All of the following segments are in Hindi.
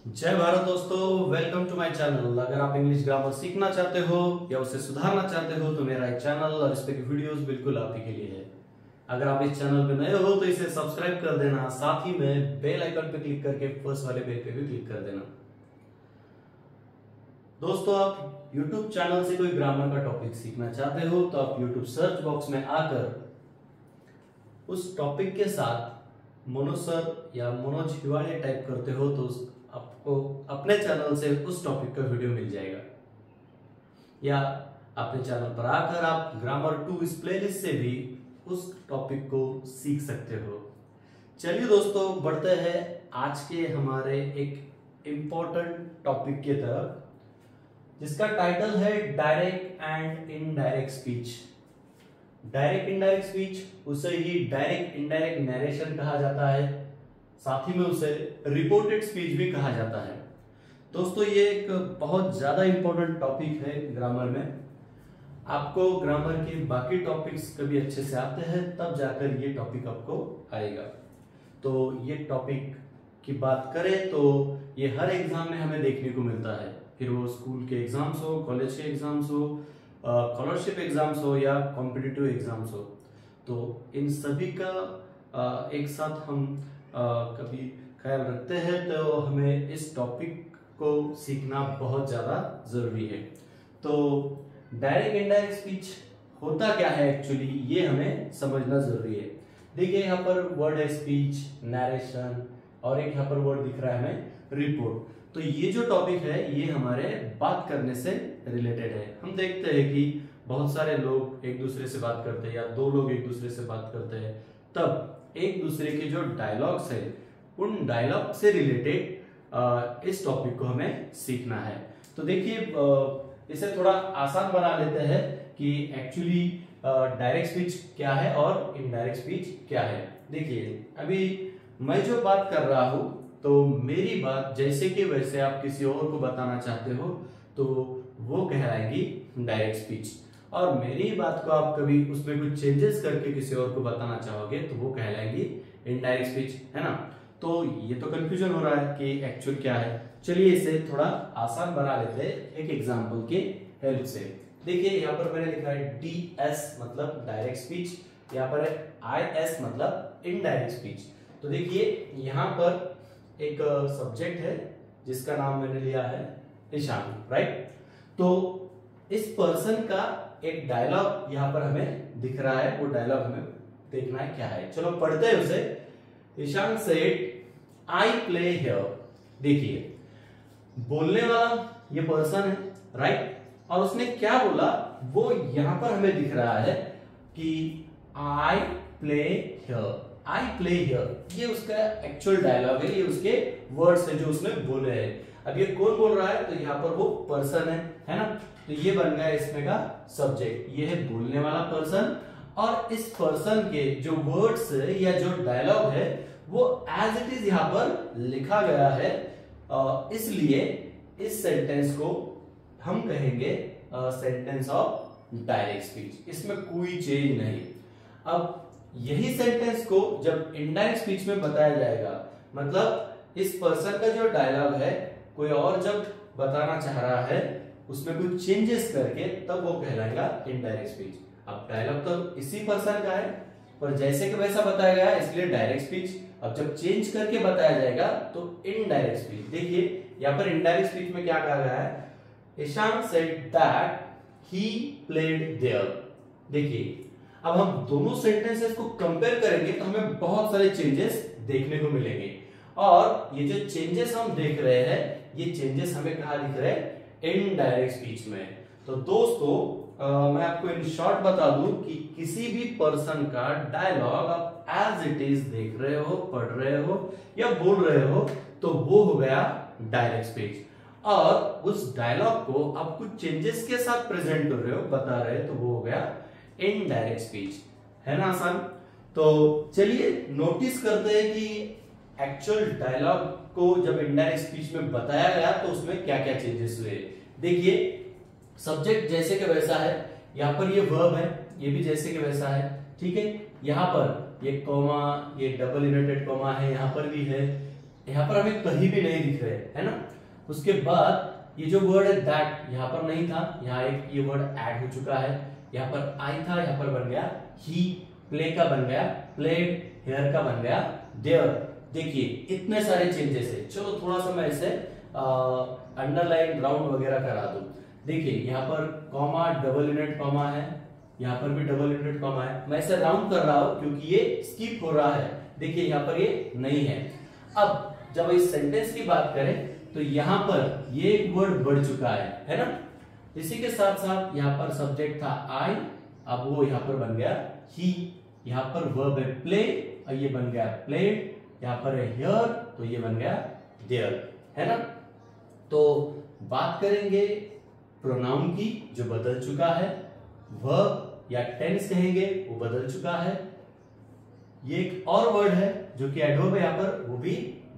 जय भारत दोस्तों, वेलकम टू माय चैनल। अगर आप इंग्लिश ग्रामर सीखना चाहते हो या उसे सुधारना चाहते हो तो मेरा एक चैनल और इस पे की वीडियोस बिल्कुल आप ही के लिए है। अगर आप इस चैनल पे नए हो तो इसे सब्सक्राइब कर देना, साथ ही में बेल आइकन पे क्लिक करके फर्स्ट वाले बेल पे भी क्लिक कर देना। दोस्तों, आप YouTube चैनल से कोई ग्रामर का टॉपिक सीखना चाहते हो तो आप YouTube सर्च बॉक्स में आकर उस टॉपिक के साथ मोनो सर या मनोज हिवाड़े टाइप करते हो तो आपको अपने चैनल से उस टॉपिक का वीडियो मिल जाएगा, या अपने चैनल पर आकर आप ग्रामर 2 इस प्लेलिस्ट से भी उस टॉपिक को सीख सकते हो। चलिए दोस्तों, बढ़ते हैं आज के हमारे एक इम्पोर्टेंट टॉपिक की तरफ, जिसका टाइटल है direct and indirect speech. Direct indirect speech, उसे ही डायरेक्ट इनडायरेक्ट नरेशन कहा जाता है, साथ ही में उसे रिपोर्टेड स्पीच भी कहा जाता है। दोस्तों, ये एक बहुत ज्यादा इंपॉर्टेंट टॉपिक है ग्रामर में। आपको ग्रामर के बाकी टॉपिक्स कभी अच्छे से आते हैं तब जाकर ये टॉपिक आपको आएगा। तो ये टॉपिक की बात करें तो ये हर एग्जाम में हमें देखने को मिलता है, फिर वो स्कूल के एग्जाम्स हो, कॉलेज के एग्जाम्स हो, स्कॉलरशिप एग्जाम्स हो या कॉम्पिटिटिव एग्जाम्स हो। तो इन सभी का एक साथ हम कभी ख्याल रखते हैं तो हमें इस टॉपिक को सीखना बहुत ज्यादा जरूरी है। तो डायरेक्ट इनडायरेक्ट स्पीच होता क्या है एक्चुअली, ये हमें समझना जरूरी है। देखिए, यहाँ पर वर्ड है स्पीच, नरेशन, और एक यहाँ पर वर्ड दिख रहा है हमें रिपोर्ट। तो ये जो टॉपिक है ये हमारे बात करने से रिलेटेड है। हम देखते हैं कि बहुत सारे लोग एक दूसरे से बात करते हैं या दो लोग एक दूसरे से बात करते हैं, तब एक दूसरे के जो डायलॉग्स है उन डायलॉग से रिलेटेड इस टॉपिक को हमें सीखना है। तो देखिए, इसे थोड़ा आसान बना लेते हैं कि एक्चुअली डायरेक्ट स्पीच क्या है और इनडायरेक्ट स्पीच क्या है। देखिए, अभी मैं जो बात कर रहा हूं तो मेरी बात जैसे कि वैसे आप किसी और को बताना चाहते हो तो वो कहलाएगी डायरेक्ट स्पीच, और मेरी बात को आप कभी उसमें कुछ चेंजेस करके किसी और को बताना चाहोगे तो वो कहलाएगी इनडायरेक्ट स्पीच, है ना। तो ये तो कंफ्यूजन हो रहा है कि एक्चुअल क्या है। चलिए इसे थोड़ा आसान बना लेते हैं एक एग्जांपल के हेल्प से। देखिए, यहाँ पर मैंने लिखा है DS मतलब डायरेक्ट स्पीच, यहाँ पर है IS मतलब इनडायरेक्ट स्पीच। तो देखिए, यहाँ पर एक सब्जेक्ट है जिसका नाम मैंने लिया है ईशान, राइट। तो इस पर्सन का एक डायलॉग यहाँ पर हमें दिख रहा है, वो डायलॉग हमें देखना है क्या है। चलो पढ़ते हैं उसे। Ishaan said I play here. देखिए, बोलने वाला ये पर्सन है, राइट, और उसने क्या बोला वो यहां पर हमें दिख रहा है कि आई play here, I play here. ये उसका एक्चुअल डायलॉग है, ये उसके वर्ड्स है जो उसने बोले हैं। अब ये कौन बोल रहा है, तो यहाँ पर वो पर्सन है ना। तो ये बन गया इसमें का सब्जेक्ट, ये है बोलने वाला पर्सन, और इस पर्सन के जो वर्ड्स या जो डायलॉग है वो एज इट इज यहां पर लिखा गया है। इसलिए इस सेंटेंस को हम कहेंगे सेंटेंस ऑफ डायरेक्ट स्पीच, इसमें कोई चेंज नहीं। अब यही सेंटेंस को जब इनडायरेक्ट स्पीच में बताया जाएगा, मतलब इस पर्सन का जो डायलॉग है कोई और जब बताना चाह रहा है उसमें कुछ चेंजेस करके, तब वो कहलाएगा इनडायरेक्ट स्पीच। अब डायलॉग तो इसी पर्सन का है पर जैसे कि वैसा बताया गया इसलिए डायरेक्ट स्पीच। अब जब चेंज करके बताया जाएगा तो इनडायरेक्ट स्पीच। देखिए, यहाँ पर इनडायरेक्ट स्पीच में क्या कहा गया है, Ishaan said that he played there. देखिए, अब हम दोनों सेंटेंसेस को कंपेयर करेंगे तो हमें बहुत सारे चेंजेस देखने को मिलेंगे, और ये जो चेंजेस हम देख रहे हैं ये चेंजेस हमें कहा दिख रहे हैं, इनडायरेक्ट स्पीच में। तो दोस्तों, मैं आपको इन शॉर्ट बता दूं कि किसी भी पर्सन का डायलॉग आप एज इट इज देख रहे हो, पढ़ रहे हो या बोल रहे हो तो वो हो गया डायरेक्ट स्पीच, और उस डायलॉग को आप कुछ चेंजेस के साथ प्रेजेंट कर रहे हो, बता रहे हो, तो वो हो गया इनडायरेक्ट स्पीच, है ना आसान। तो चलिए नोटिस करते हैं कि एक्चुअल डायलॉग को जब इनडायरेक्ट स्पीच में बताया गया तो उसमें क्या क्या चेंजेस हुए। देखिए, सब्जेक्ट जैसे कि वैसा है, यहाँ पर ये वर्ब है, ये भी जैसे कि वैसा है, ठीक है। यहाँ पर ये कॉमा, ये डबल इनवर्टेड कॉमा है, यहाँ पर भी है, यहाँ पर हमें कहीं भी नहीं दिख रहे, है ना। उसके बाद ये जो वर्ड है दैट यहाँ पर नहीं था, यहाँ एक ये वर्ड ऐड हो चुका है। यहाँ पर आई था, यहाँ पर बन गया ही। प्ले का बन गया प्लेड, हेयर का बन गया देयर। देखिए इतने सारे चेंजेस है। चलो थोड़ा सा मैं इसे अंडरलाइन राउंड वगैरह करा दूं। देखिए यहाँ पर कॉमा, डबल यूनिट कॉमा है, यहाँ पर भी डबल यूनिट कॉमा है। मैं इसे राउंड कर रहा हूं क्योंकि ये स्किप हो रहा है। देखिए यहाँ पर ये नहीं है। अब जब इस सेंटेंस की बात करें तो यहाँ पर ये एक वर्ड बढ़ चुका है ना। इसी के साथ साथ यहाँ पर सब्जेक्ट था आई, अब वो यहाँ पर बन गया ही। यहाँ पर वर्ब है प्ले, और ये बन गया प्लेड। यहाँ पर है हियर, तो ये बन गया देयर, है ना। तो बात करेंगे प्रोनाउन की, जो बदल चुका है। वर्ब या टेंस कहेंगे, वो बदल चुका है। ये एक और वर्ड है जो कि एडवर्ब है, यहाँ पर वो भी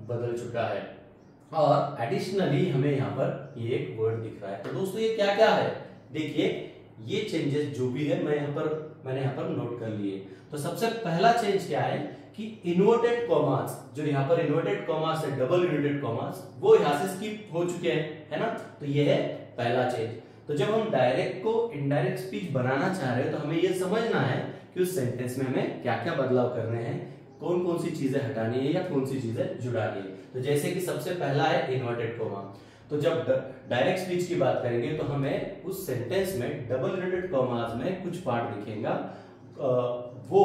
बदल चुका है। और एडिशनली हमें यहाँ पर ये एक वर्ड दिख रहा है। तो दोस्तों ये क्या क्या है, देखिए ये चेंजेस जो भी है मैंने यहाँ पर नोट कर लिए। तो सबसे पहला चेंज क्या है कि इन्वर्टेड कॉमास, जो यहाँ पर इन्वर्टेड कॉमास है, डबल इन्वर्टेड कॉमास, वो यहाँ से स्किप हो चुके हैं, है ना। तो ये है पहला चेंज। तो जब हम डायरेक्ट को इनडायरेक्ट स्पीच बनाना चाह रहे हैं तो हमें ये समझना है कि उस सेंटेंस में हमें क्या क्या बदलाव करने हैं, कौन कौन सी चीजें हटानी है या कौन सी चीजें जुड़ानी है। तो जैसे कि सबसे पहला है इन्वर्टेड कॉमा। तो जब डायरेक्ट स्पीच की बात करेंगे तो हमें उस सेंटेंस में डबल इन्वर्टेड कॉमास में कुछ पार्ट दिखेगा, वो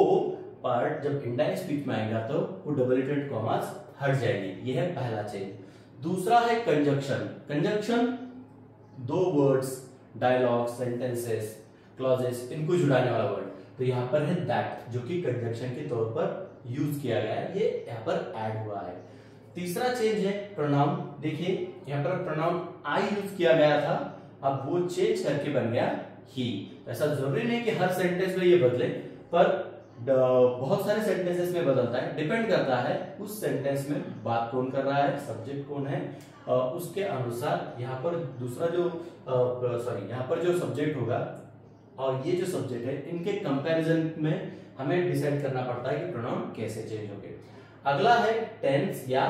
पार्ट जब इनडायरेक्ट स्पीच में आएगा तो वो डबल इन्वर्टेड कॉमास हट जाएगी। ये है पहला चेंज। दूसरा है कंजक्शन। कंजक्शन दो वर्ड्स, डायलॉग, सेंटेंसेस, क्लॉजेस, इनको जुड़ाने वाला वर्ड। तो यहाँ पर है दैट, जो कि कंजक्शन के तौर पर यूज किया गया है, ये यहाँ पर ऐड हुआ है। तीसरा चेंज है प्रोनाउन। देखिए यहाँ पर प्रोनाउन आई यूज किया गया था, अब वो चेंज करके बन गया ही। ऐसा जरूरी नहीं कि हर सेंटेंस में ये बदले, पर बहुत सारे सेंटेंसेस में बदलता है। डिपेंड करता है उस सेंटेंस में बात कौन कर रहा है, सब्जेक्ट कौन है, उसके अनुसार यहाँ पर दूसरा जो यहाँ पर जो सब्जेक्ट होगा और ये जो सब्जेक्ट है, इनके कंपैरिजन में हमें डिसाइड करना पड़ता है कि प्रोनाउन कैसे चेंज होंगे। अगला है टेंस या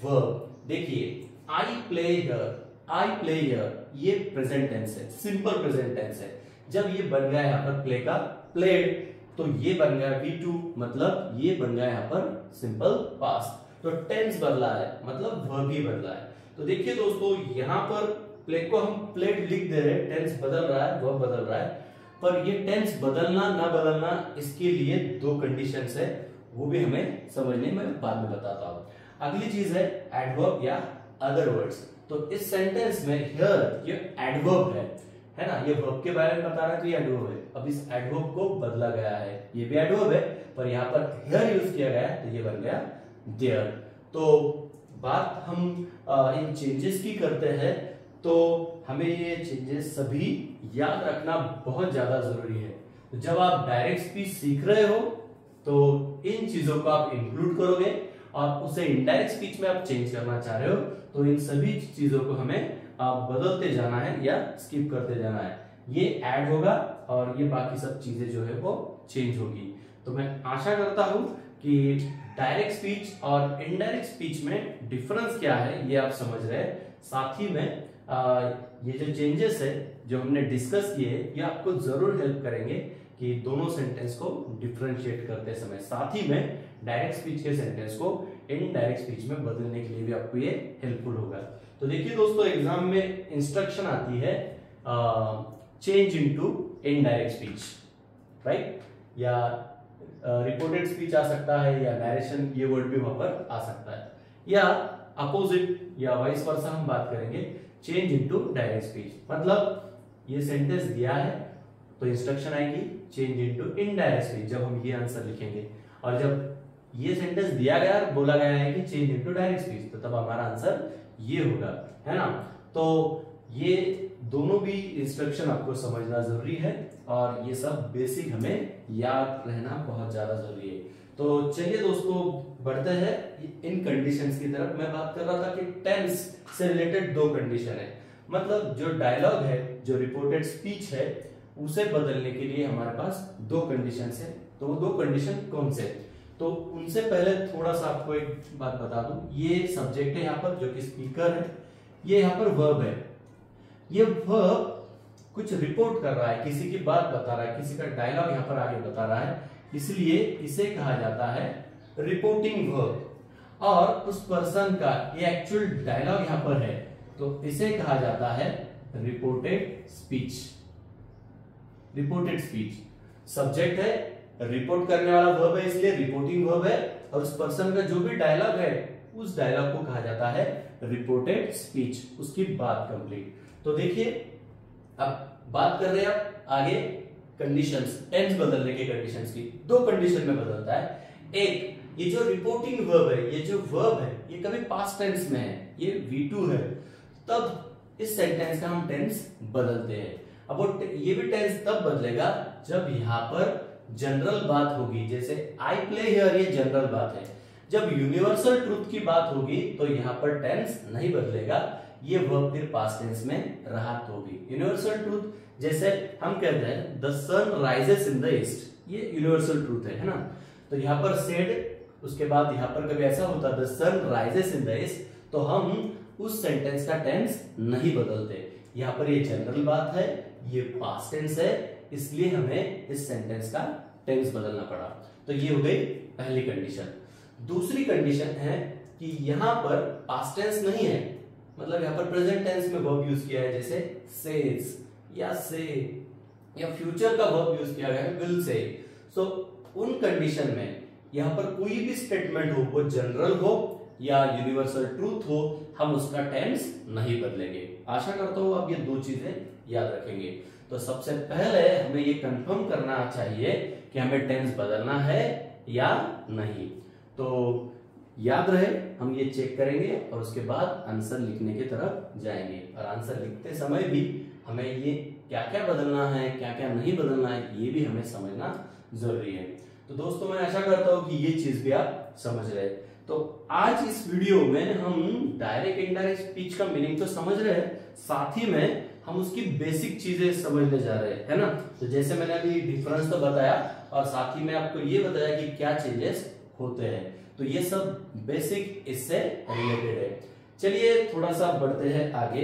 वर्ब। देखिए आई play here, I play here, ये प्रेजेंट टेंस है, सिंपल प्रेजेंट टेंस है। जब ये बन गया यहाँ पर प्ले का प्लेड, तो ये बन गया V2, मतलब ये बन गया यहाँ पर सिंपल पास्ट। तो टेंस बदला है, मतलब वर्ब भी बदला है। तो देखिए दोस्तों यहाँ पर प्ले को हम प्लेड लिख दे रहे हैं, टेंस बदल रहा है, वर्ब बदल रहा है। पर ये टेंस बदलना ना बदलना, इसके लिए दो कंडीशंस है, वो भी हमें समझने में बाद में बताता हूँ। अगली चीज है एडवर्ब या अदर वर्ड्स। तो इस सेंटेंस में हियर ये एडवर्ब है ना, ये वर्ब के बारे में बता रहा है, तो ये एडवर्ब है। अब इस एडवर्ब को बदला गया है, ये भी एडवर्ब है, पर यहाँ पर हियर यूज किया गया है, तो ये बन गया देयर। तो बात हम इन चेंजेस की करते हैं, तो हमें ये चेंजेस सभी याद रखना बहुत ज्यादा जरूरी है। तो जब आप डायरेक्ट स्पीच सीख रहे हो तो इन चीजों को आप इंक्लूड करोगे, और उसे इनडायरेक्ट स्पीच में आप चेंज करना चाह रहे हो तो इन सभी चीजों को हमें बदलते जाना है या स्किप करते जाना है। ये ऐड होगा और ये बाकी सब चीजें जो है वो चेंज होगी। तो मैं आशा करता हूं कि डायरेक्ट स्पीच और इनडायरेक्ट स्पीच में डिफरेंस क्या है ये आप समझ रहे हैं। साथ ही में ये जो चेंजेस है जो हमने डिस्कस किए, ये आपको जरूर हेल्प करेंगे कि दोनों सेंटेंस को डिफरेंशिएट करते समय। साथ ही में डायरेक्ट स्पीच के सेंटेंस को इनडायरेक्ट स्पीच में बदलने के लिए भी आपको ये हेल्पफुल होगा। तो देखिए दोस्तों, एग्जाम में इंस्ट्रक्शन आती है change into indirect speech, right, या रिपोर्टेड स्पीच आ सकता है, या नरेशन, ये वर्ड भी वहां पर आ सकता है, या अपोजिट या वाइस वर्सा हम बात करेंगे चेंज इनटू डायरेक्ट स्पीच। मतलब ये सेंटेंस दिया है तो इंस्ट्रक्शन आएगी चेंज इनटू इनडायरेक्ट स्पीच जब हम ये आंसर लिखेंगे, और जब ये सेंटेंस दिया गया और बोला गया है कि चेंज इनटू डायरेक्ट स्पीच, तो तब हमारा आंसर ये होगा, है ना। तो ये दोनों भी इंस्ट्रक्शन आपको समझना जरूरी है, और ये सब बेसिक हमें याद रहना बहुत ज्यादा जरूरी है। तो चलिए दोस्तों, बढ़ते हैं इन कंडीशंस की तरफ। मैं बात कर रहा था कि टेंस से रिलेटेड दो कंडीशन है, मतलब जो डायलॉग है, जो रिपोर्टेड स्पीच है, उसे बदलने के लिए हमारे पास दो कंडीशंस है। तो वो दो कंडीशन कौन से? तो उनसे पहले थोड़ा सा आपको एक बात बता दूं, ये सब्जेक्ट है यहाँ पर जो कि स्पीकर है, ये यहाँ पर वर्ब है। ये वर्ब कुछ रिपोर्ट कर रहा है, किसी की बात बता रहा है, किसी का डायलॉग यहाँ पर आगे बता रहा है, इसलिए इसे कहा जाता है रिपोर्टिंग वर्ब। और उस पर्सन का ये एक्चुअल डायलॉग यहाँ पर है, तो इसे कहा जाता है reported speech. Reported speech subject है, रिपोर्ट करने वाला वर्ब है इसलिए रिपोर्टिंग वर्ब है, और उस पर्सन का जो भी डायलॉग है उस डायलॉग को कहा जाता है रिपोर्टेड स्पीच, उसकी बात कंप्लीट। तो देखिए अब बात कर रहे हैं आप आगे कंडीशंस, टेंस बदलने के कंडीशंस की। दो कंडीशन में बदलता है। एक, ये जो रिपोर्टिंग वर्ब है, ये जो वर्ब है ये कभी पास्ट टेंस में है, ये V2 है, तब इस सेंटेंस का हम टेंस बदलते हैं। अब वो ये भी टेंस तब बदलेगा जब यहाँ पर जनरल बात होगी, जैसे आई प्ले हियर, ये जनरल बात है। जब यूनिवर्सल ट्रूथ की बात होगी तो यहाँ पर टेंस नहीं बदलेगा, ये वर्ब फिर पास्ट टेंस में रहा तो भी। यूनिवर्सल ट्रूथ जैसे हम कहते हैं the sun rises in the east, ये यूनिवर्सल ट्रूथ है ना। तो यहाँ पर सेड, उसके बाद यहाँ पर कभी ऐसा होता the sun rises in the east, तो हम उस सेंटेंस का टेंस नहीं बदलते। यहाँ पर ये जनरल बात है, ये पास्ट टेंस है, इसलिए हमें इस सेंटेंस का टेंस बदलना पड़ा। तो ये हो गई पहली कंडीशन। दूसरी कंडीशन है कि यहाँ पर पास्ट टेंस नहीं है, मतलब यहाँ पर प्रेजेंट टेंस में वर्ब यूज किया है, जैसे सेज या से, या फ्यूचर का वर्ब यूज किया गया है विल से। सो उन कंडीशन में यहाँ पर कोई भी स्टेटमेंट हो, वो जनरल हो या यूनिवर्सल ट्रूथ हो, हम उसका टेंस नहीं बदलेंगे। आशा करता हूं आप ये दो चीजें याद रखेंगे। तो सबसे पहले हमें ये कंफर्म करना चाहिए कि हमें टेंस बदलना है या नहीं। तो याद रहे, हम ये चेक करेंगे और उसके बाद आंसर लिखने की तरफ जाएंगे। और आंसर लिखते समय भी हमें ये क्या क्या बदलना है, क्या क्या नहीं बदलना है, ये भी हमें समझना जरूरी है। तो दोस्तों मैं आशा करता हूं कि ये चीज भी आप समझ रहे। तो आज इस वीडियो में हम डायरेक्ट इनडायरेक्ट स्पीच का मीनिंग तो समझ रहे हैं, साथ ही में हम उसकी बेसिक चीजें समझने जा रहे हैं, है ना। तो जैसे मैंने अभी डिफरेंस तो बताया और साथ ही में आपको ये बताया कि क्या चेंजेस होते हैं, तो ये सब बेसिक इससे रिलेटेड है। चलिए थोड़ा सा बढ़ते हैं आगे।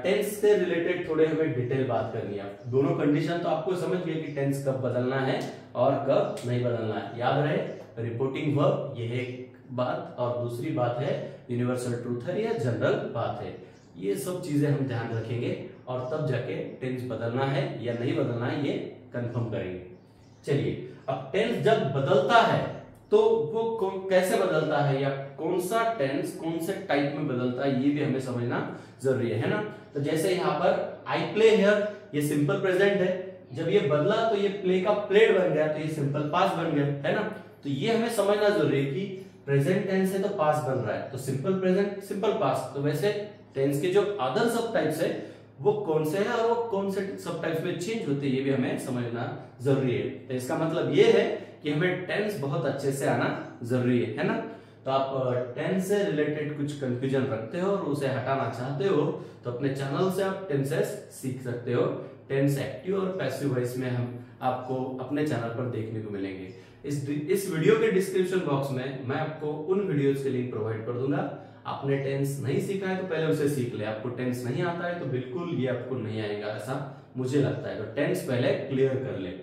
टेंस से रिलेटेड थोड़े हमें डिटेल बात करनी है। दोनों कंडीशन तो आपको समझ गए कि टेंस कब बदलना है और कब नहीं बदलना है। याद रहे, रिपोर्टिंग वर्ब ये है बात, और दूसरी बात है यूनिवर्सल ट्रूथ है या जनरल बात है। ये सब चीजें हम ध्यान रखेंगे और तब जाके टेंस बदलना है या नहीं बदलना है ये कंफर्म करेंगे। चलिए अब टेंस जब बदलता है तो वो कैसे बदलता है या कौन सा टेंस कौन से टाइप में बदलता है, ये भी हमें समझना जरूरी है ना। तो जैसे यहाँ पर आई प्ले हियर, ये सिंपल प्रेजेंट है, जब ये बदला तो ये प्ले का प्लेड बन गया, तो ये सिंपल पास्ट बन गया, है ना। तो ये हमें समझना जरूरी है कि प्रेजेंट टेंस है तो पास्ट बन रहा है, तो सिंपल प्रेजेंट सिंपल पास्ट। तो वैसे टेंस के जो अदर सब टाइप्स है वो कौन से हैं और वो कौन से सब टाइप्स में चेंज होते हैं, ये भी हमें समझना जरूरी है। तो इसका मतलब ये है कि हमें टेंस बहुत अच्छे से आना जरूरी है ना। तो आप टेंस से रिलेटेड कुछ कंफ्यूजन रखते हो और उसे हटाना चाहते हो तो अपने चैनल से आप टेंसेस सीख सकते हो। टेंस एक्टिव और पैसिव वॉइस में हम आपको अपने चैनल पर देखने को मिलेंगे। इस वीडियो के डिस्क्रिप्शन बॉक्स में मैं आपको उन वीडियोस के लिंक प्रोवाइड कर दूंगा। आपने टेंस नहीं सीखा है तो पहले उसे सीख ले। आपको टेंस नहीं आता है तो बिल्कुल ये आपको नहीं आएगा, ऐसा मुझे लगता है। तो टेंस पहले क्लियर कर ले।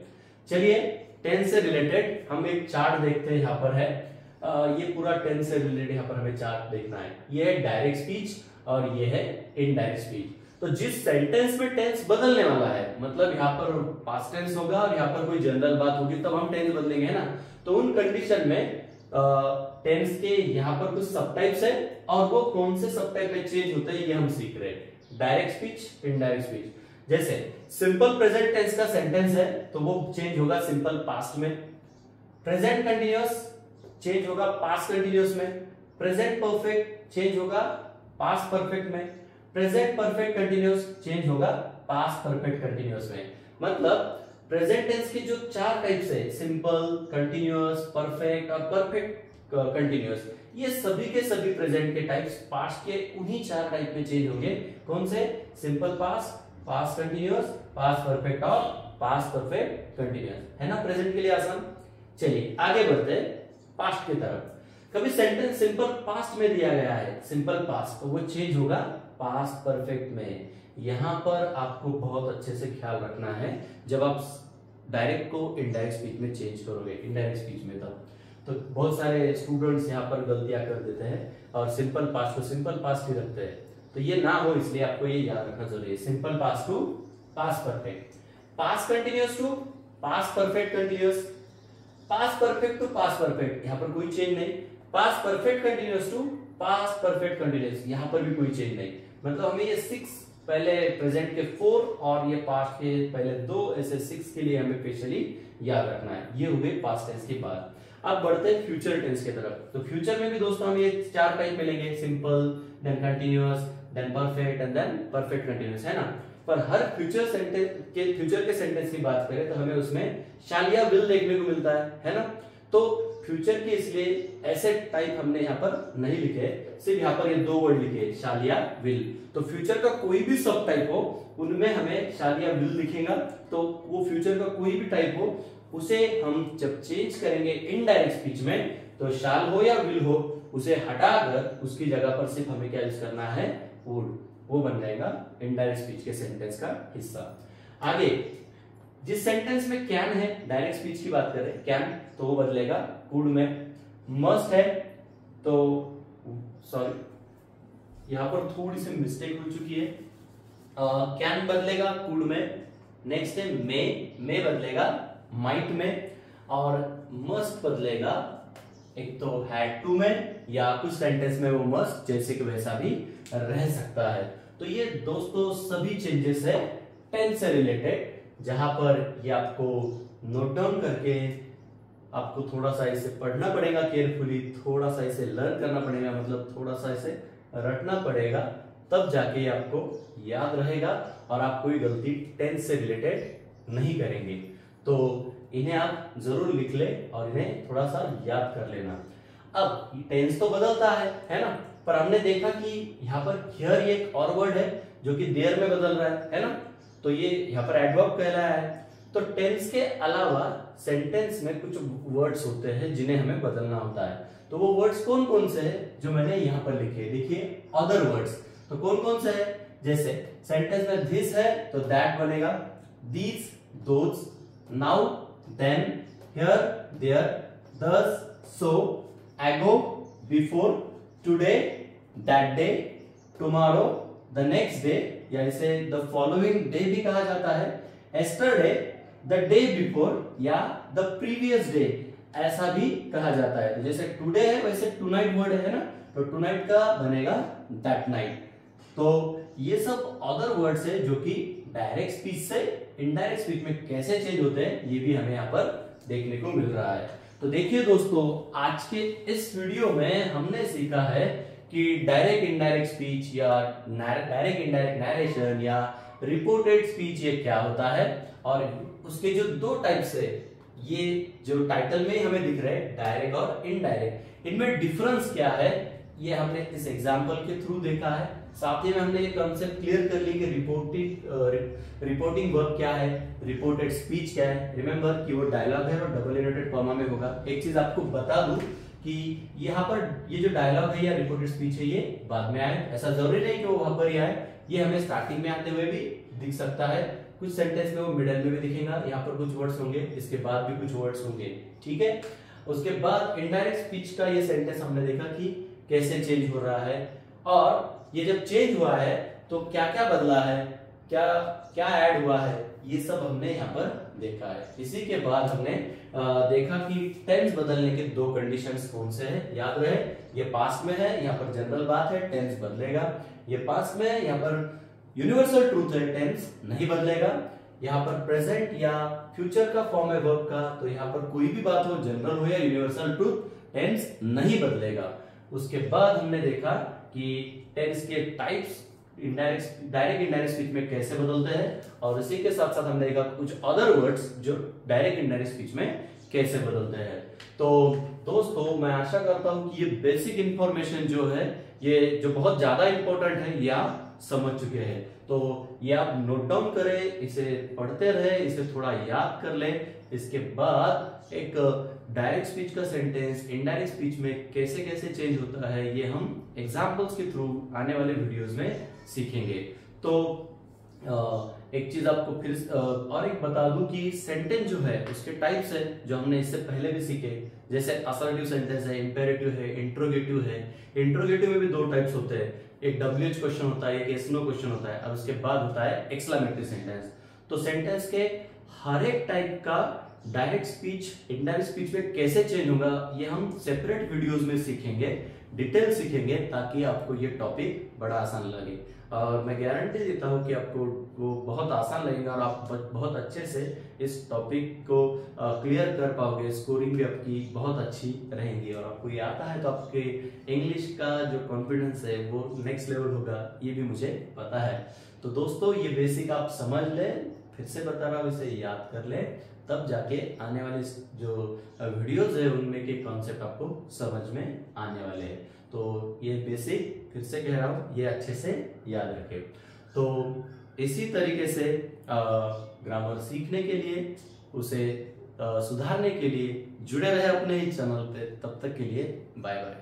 चलिए टेंस से रिलेटेड हम एक चार्ट देखते हैं। यहाँ पर है ये पूरा टेंस से रिलेटेड यहाँ पर हमें चार्ट देखना है। ये है डायरेक्ट स्पीच और ये है इनडायरेक्ट स्पीच। तो जिस सेंटेंस में टेंस बदलने वाला है, मतलब यहाँ पर पास्ट टेंस होगा और यहाँ पर कोई जनरल बात होगी तब हम टेंस बदलेंगे, है ना। तो उन कंडीशन में टेंस के यहाँ पर कुछ सब टाइप्स है और वो कौन से सब टाइप में चेंज होते हैं ये हम सीख रहे हैं। Direct speech, indirect speech. जैसे सिंपल प्रेजेंट टेंस का सेंटेंस है तो वो चेंज होगा सिंपल पास्ट में। प्रेजेंट कंटिन्यूअस चेंज होगा पास्ट कंटिन्यूअस में। प्रेजेंट परफेक्ट चेंज होगा पास्ट परफेक्ट में। प्रेजेंट परफेक्ट कंटिन्यूअस चेंज होगा पास्ट परफेक्ट कंटिन्यूअस में। मतलब प्रेजेंट टेंस के जो चार टाइप्स है, सिंपल, कंटिन्यूअस, परफेक्ट और परफेक्ट कंटिन्यूअस, ये सभी के सभी प्रेजेंट के टाइप्स पास्ट के उन्हीं चार टाइप में चेंज होंगे। कौन से? Simple past, past continuous, past perfect और पास्ट परफेक्ट कंटिन्यूअस, है ना। प्रेजेंट के लिए आसान। चलिए आगे बढ़ते हैं। पास्ट की तरफ। कभी सेंटेंस सिंपल पास्ट में दिया गया है, सिंपल पास्ट, तो वो चेंज होगा पास्ट परफेक्ट में। यहां पर आपको बहुत अच्छे से ख्याल रखना है जब आप डायरेक्ट को इनडायरेक्ट स्पीच में चेंज करोगे, इनडायरेक्ट स्पीच में तब। तो बहुत सारे स्टूडेंट्स यहाँ पर गलतियां कर देते हैं और सिंपल पास्ट को सिंपल पास्ट ही रखते हैं, तो ये ना हो इसलिए आपको ये याद रखना जरूरी है। Simple past to past perfect, past continuous to past perfect continuous, past perfect to past perfect, यहाँ पर कोई चेंज नहीं। Past perfect continuous to past perfect continuous, यहाँ पर भी कोई चेंज नहीं। मतलब हमें ये 6 पहले प्रेजेंट के 4 और ये पास्ट के पहले 2, ऐसे 6 के लिए हमें स्पेशली याद रखना है। ये हुए पास्ट टेंस की बात। अब बढ़ते हैं फ्यूचर टेंस की तरफ। तो फ्यूचर में भी दोस्तों हम ये 4 टाइप मिलेंगे, simple, then continuous, then perfect and then perfect continuous, है ना। पर हर फ्यूचर के सेंटेंस की बात करें तो हमें उसमें शाल या विल देखने को मिलता है ना। तो फ्यूचर के इसलिए ऐसे टाइप हमने यहाँ पर नहीं लिखे, सिर्फ यहाँ पर ये 2 वर्ड लिखे, शाल या विल। तो फ्यूचर का कोई भी सब टाइप हो उनमें हमें शाल या विल दिखेगा। तो वो फ्यूचर का कोई भी टाइप हो उसे हम जब चेंज करेंगे इनडायरेक्ट स्पीच में, तो शाल हो या विल हो, उसे हटाकर उसकी जगह पर सिर्फ हमें क्या यूज करना है, वुड, वो बन जाएगा इनडायरेक्ट स्पीच के सेंटेंस का हिस्सा। आगे जिस सेंटेंस में कैन है, डायरेक्ट स्पीच की बात करें कैन, तो वो बदलेगा कुड में। मस्ट है तो सॉरी यहां पर थोड़ी सी मिस्टेक हो चुकी है, कैन बदलेगा कुड में। नेक्स्ट है मे बदलेगा माइट में, और मस्ट बदलेगा एक तो हैड टू में, या कुछ सेंटेंस में वो मस्ट जैसे कि वैसा भी रह सकता है। तो ये दोस्तों सभी चेंजेस है टेंस से रिलेटेड, जहां पर ये आपको नोट डाउन करके आपको थोड़ा सा इसे पढ़ना पड़ेगा केयरफुली, थोड़ा सा इसे लर्न करना पड़ेगा, मतलब थोड़ा सा इसे रटना पड़ेगा, तब जाके आपको याद रहेगा और आप कोई गलती टेंस से रिलेटेड नहीं करेंगे। तो इन्हें आप जरूर लिख ले और इन्हें थोड़ा सा याद कर लेना। अब टेंस तो बदलता है ना, पर हमने देखा कि यहाँ पर हियर ये एक और वर्ड है जो कि देयर में बदल रहा है ना, तो ये यहाँ पर एडवर्ब कहलाया है। तो टेंस के अलावा सेंटेंस में कुछ वर्ड्स होते हैं जिन्हें हमें बदलना होता है। तो वो वर्ड्स कौन कौन से हैं जो मैंने यहाँ पर लिखे, देखिए अदर वर्ड्स। तो कौन कौन से है, जैसे सेंटेंस में दिस है तो दैट बनेगा, these, those, now, then, here, there, thus, so, ago, before, today, that day, tomorrow, the next day, या इसे द फॉलोइंग डे भी कहा जाता है, एस्टरडे, द डे बिफोर, या द प्रीवियस डे ऐसा भी कहा जाता है। तो जैसे टुडे है वैसे टुनाइट वर्ड है ना, तो टुनाइट का बनेगा दैट नाइट। तो ये सब अदर वर्ड्स है जो कि डायरेक्ट स्पीच से इनडायरेक्ट स्पीच में कैसे चेंज होते हैं ये भी हमें यहाँ पर देखने को मिल रहा है। तो देखिए दोस्तों, आज के इस वीडियो में हमने सीखा है कि डायरेक्ट इनडायरेक्ट स्पीच या डायरेक्ट इनडायरेक्ट नरेशन या रिपोर्टेड स्पीच ये क्या होता है, और उसके जो 2 टाइप्स है, ये जो टाइटल में हमें दिख रहे हैं डायरेक्ट और इनडायरेक्ट, इनमें डिफरेंस क्या है ये हमने इस एग्जांपल के थ्रू देखा है। साथ ही में हमने ये कॉन्सेप्ट क्लियर कर ली कि रिपोर्टिंग वर्ब क्या है, रिपोर्टेड स्पीच क्या है। रिमेंबर कि वो डायलॉग है और डबल इनवर्टेड कॉमा में होगा। एक चीज आपको बता दूं कि यहाँ पर ये जो डायलॉग है या रिपोर्टेड स्पीच है ये बाद में आए, ऐसा जरूरी नहीं कि वो वहां पर ही आए, ये हमें स्टार्टिंग में आते हुए भी दिख सकता है। कुछ सेंटेंस में वो मिडिल में भी दिखेगा, यहाँ पर कुछ वर्ड्स होंगे, इसके बाद भी कुछ वर्ड्स होंगे, ठीक है। उसके बाद इनडायरेक्ट स्पीच का ये सेंटेंस हमने देखा कि कैसे चेंज हो रहा है, और ये जब चेंज हुआ है तो क्या क्या बदला है, क्या क्या ऐड हुआ है, ये सब हमने यहाँ पर देखा है। इसी के बाद हमने देखा कि टेंस बदलने के 2 कंडीशंस कौन से हैं, याद रहे, ये पास्ट में है, यहाँ पर जनरल बात है, टेंस बदलेगा। ये पास्ट में है, यहाँ पर यूनिवर्सल ट्रूथ है, टेंस नहीं बदलेगा। यहाँ पर प्रेजेंट या फ्यूचर का फॉर्म है वर्ब का, तो यहाँ पर कोई भी बात हो, जनरल हो या यूनिवर्सल ट्रूथ, टेंस नहीं बदलेगा। उसके बाद हमने देखा कि टेंस के टाइप्स डायरेक्ट इनडायरेक्ट स्पीच में कैसे बदलते हैं, और इसी के साथ साथ हमने देखा कुछ अदर वर्ड्स जो डायरेक्ट इनडायरेक्ट स्पीच में कैसे बदलते हैं। तो दोस्तों, मैं आशा करता हूं कि ये बेसिक इंफॉर्मेशन जो है, ये जो बहुत ज्यादा इंपॉर्टेंट है, ये आप समझ चुके हैं। तो ये आप नोट डाउन करें, इसे पढ़ते रहे, इसे थोड़ा याद कर लें। इसके बाद एक डायरेक्ट स्पीच का सेंटेंस इनडायरेक्ट स्पीच में कैसे कैसे चेंज होता है, ये हम एग्जाम्पल्स के थ्रू आने वाले वीडियोस में सीखेंगे। तो एक चीज आपको फिर और एक बता दूं कि सेंटेंस जो है उसके टाइप्स है जो हमने इससे पहले भी सीखे, जैसे असर्टिव सेंटेंस है, इंपेरेटिव है, इंट्रोगेटिव है। इंट्रोगेटिव में भी दो टाइप्स होते हैं, एक WH क्वेश्चन होता है, एक यस नो क्वेश्चन होता है, और उसके बाद होता है एक्सक्लेमेटरी सेंटेंस। तो सेंटेंस के हर एक टाइप का डायरेक्ट स्पीच इनडायरेक्ट स्पीच में कैसे चेंज होगा ये हम सेपरेट वीडियोस में सीखेंगे, डिटेल सीखेंगे, ताकि आपको ये टॉपिक बड़ा आसान लगे। और मैं गारंटी देता हूँ कि आपको वो बहुत आसान लगेगा और आप बहुत अच्छे से इस टॉपिक को क्लियर कर पाओगे। स्कोरिंग भी आपकी बहुत अच्छी रहेगी और आपको ये आता है तो आपके इंग्लिश का जो कॉन्फिडेंस है वो नेक्स्ट लेवल होगा, ये भी मुझे पता है। तो दोस्तों ये बेसिक आप समझ लें, फिर से बता रहा हूँ, इसे याद कर ले, तब जाके आने वाले जो वीडियोस है उनमें के कॉन्सेप्ट आपको समझ में आने वाले हैं। तो ये बेसिक फिर से कह रहा हूँ, ये अच्छे से याद रखें। तो इसी तरीके से ग्रामर सीखने के लिए, उसे सुधारने के लिए जुड़े रहे अपने ही चैनल पे। तब तक के लिए बाय बाय।